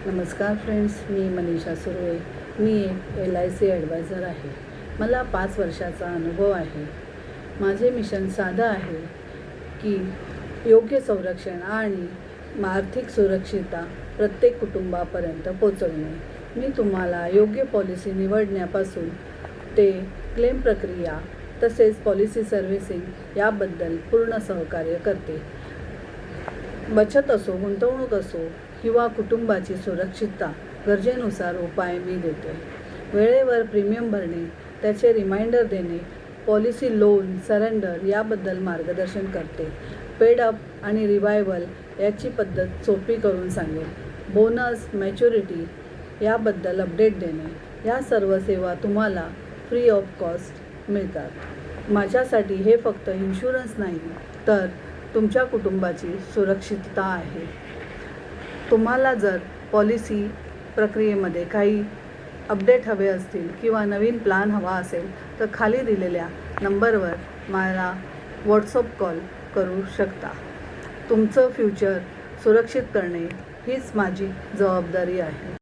नमस्कार फ्रेंड्स, मी मनीषा सुर्वे. मी एक LIC adviser आहे. मला 5 वर्षाचा अनुभव आहे. माझे मिशन साधं आहे की योग्य संरक्षण आणि आर्थिक सुरक्षितता प्रत्येक कुटुंबापर्यंत पोहोचवणे. मी तुम्हाला योग्य पॉलिसी निवडण्यापासून ते क्लेम प्रक्रिया तसेच पॉलिसी सर्व्हिसिंग याबद्दल पूर्ण सहकार्य करते. बचत असो, गुंतवणूक असो किंवा कुटुंबाची सुरक्षितता गरजेनुसार उपाय मी देते. वेळेवर प्रीमियम भरणे, त्याचे रिमाइंडर देणे, पॉलिसी लोन सरेंडर याबद्दल मार्गदर्शन करते. पेड अप आणि रिवायवल याची पद्धत सोपी करून सांगेल. बोनस, मॅच्युरिटी याबद्दल अपडेट देणे. या सर्व सेवा तुम्हाला फ्री ऑफ कॉस्ट मिळतात. माझ्यासाठी हे फक्त इन्शुरन्स नाही, तर तुमच्या कुटुंबाची सुरक्षितता आहे. तुम्हाला जर पॉलिसी प्रक्रियेमध्ये काही अपडेट हवे असतील किंवा नवीन प्लॅन हवा असेल तर खाली दिलेल्या नंबरवर मला व्हॉट्सअप कॉल करू शकता. तुमचं फ्युचर सुरक्षित करणे हीच माझी जबाबदारी आहे.